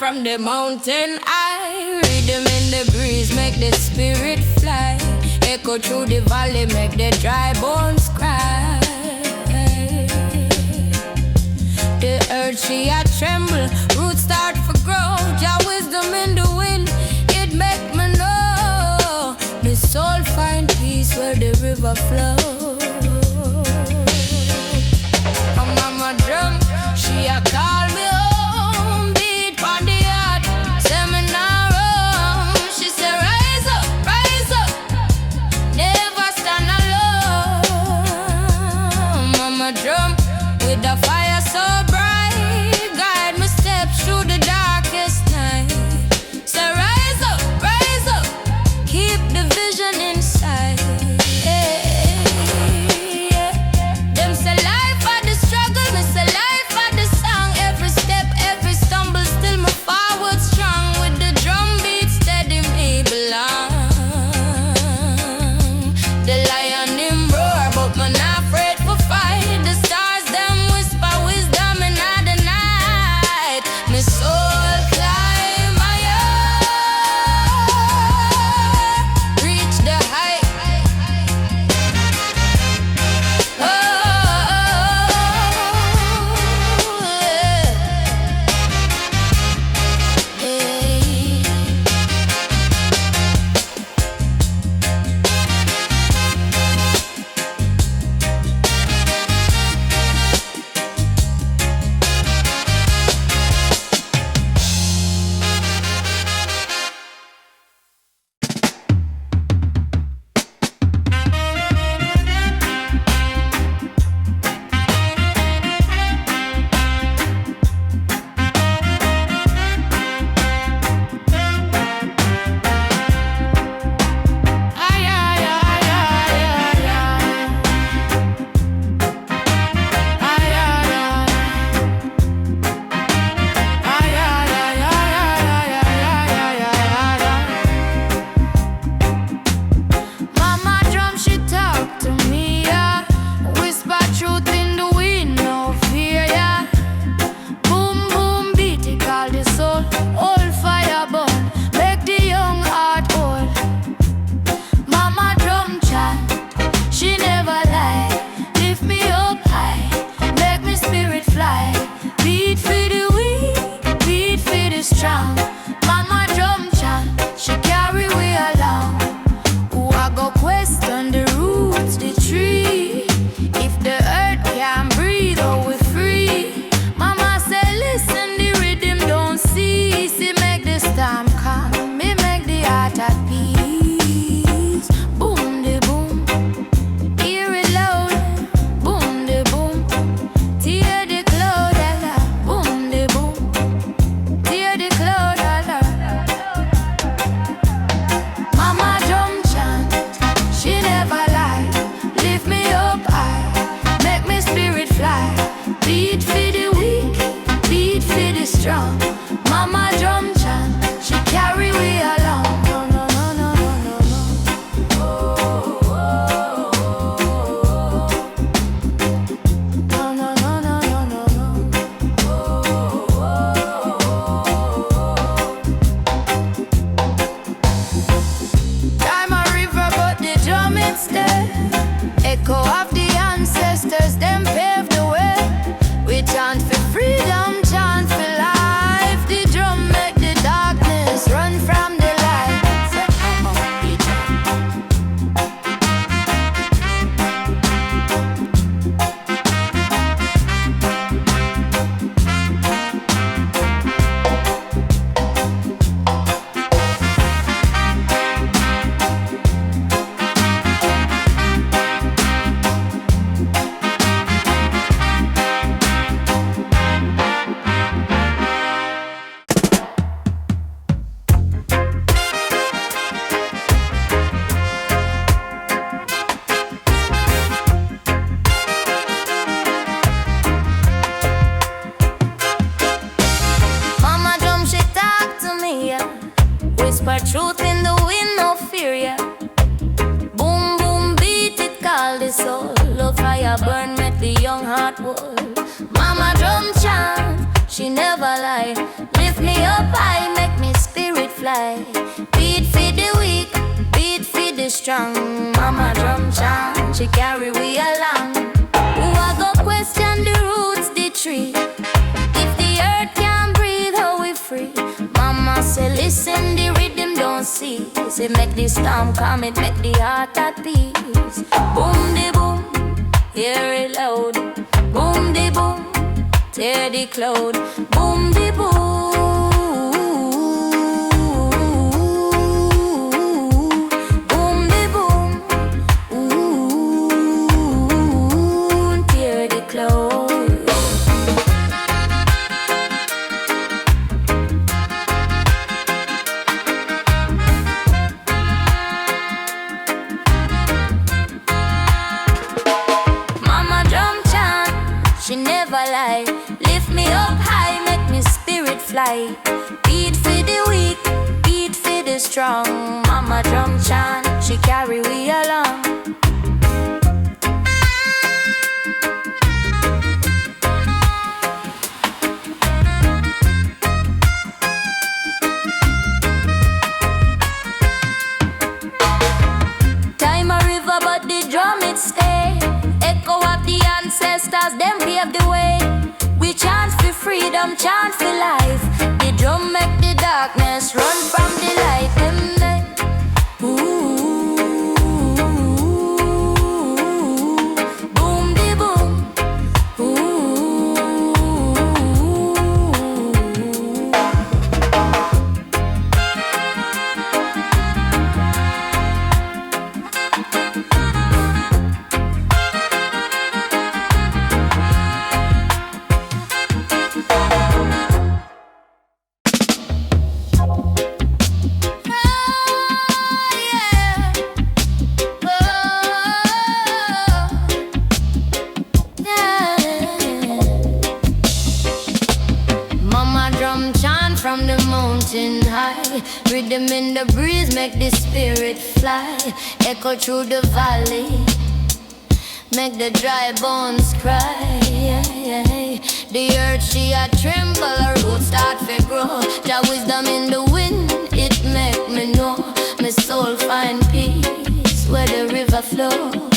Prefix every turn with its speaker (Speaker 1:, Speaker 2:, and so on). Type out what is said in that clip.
Speaker 1: from the mountain high. Rhythm in the breeze, make the spirit fly. Echo through the valley, make the dry bones cry. The earth she a tremble, roots start to grow. Jah wisdom in the wind, it make me know. My soul find peace where the river flows. My mama drum, she a call me home. Beat on the heart, seminar room. She say rise up, never stand alone. Mama drum with the fire so bright, guide my steps through the darkest night. Say rise up, keep the vision inside. Them say life for the struggle, me say life for the song. Every step, every stumble, still me forward strong. With the drum beat steady me belong. The lion him roar, but me not afraid for fight. The stars them whisper wisdom in the night. My soul climb higher, reach the height. Oh, Mama drum, she talk to me, yeah. Whisper truth in the wind, no fear, yeah. Boom, boom, beat it, call the soul. Old fire burn, make the young heart old. Mama drum chant, she never lie. Lift me up high, make me spirit fly. Beat for the weak, beat for the strong. Mama drum chant, she carry we along. Who I go question the roots, the tree. If the earth can breathe, oh we free. Mama say listen, the rhythm don't cease. It make the storm calm, it make the heart at peace. Boom the boom, hear it loud. Boom the boom, tear the cloud, Allah. Boom the boom, tear the cloud, Allah. Mama drum chant, she never lie. Lift me up high, make me spirit fly. Beat for the weak, beat for the strong. Mama drum chant, she carry we along. No, no, no, no, no, no, no. Oh, oh, oh, oh. No, no, no, no, no, no, no. Oh, oh, oh. Time a river, but the drum instead. Echo of the ancestors, them paved the way. We chant for freedom, chant for life. The drum make the darkness run from the light. Say, we chant. Mama drum, she talk to me, yeah. Whisper truth in the wind, no fear, yeah. Boom, boom, beat it, call the soul. Love fire burn, make the young heart whole. Mama drum chant, she never lie. Lift me up high, make me spirit fly. Beat for the weak, beat for the strong. Mama drum chant, she carry we along. Who I go question the roots, the tree? If the earth can't breathe, how we free? Mama say listen, the rhythm don't cease. Say make the storm come, it make the heart at peace. Boom de boom, hear it loud. Boom de boom, tear the cloud. Boom de boom. She never lie. Lift me up high, make me spirit fly. Beat for the weak, beat for the strong. Mama drum chant, she carry we along. Time a river, but the drum it stay. Echo of the ancestors, them pave the way. We chant for freedom, chant for life. The drum make the darkness run from the light. Them ooh, boom de boom, from the mountain high. Rhythm in the breeze make the spirit fly. Echo through the valley, make the dry bones cry. The earth she a tremble, her roots start to grow. The wisdom in the wind, it make me know. My soul find peace where the river flows.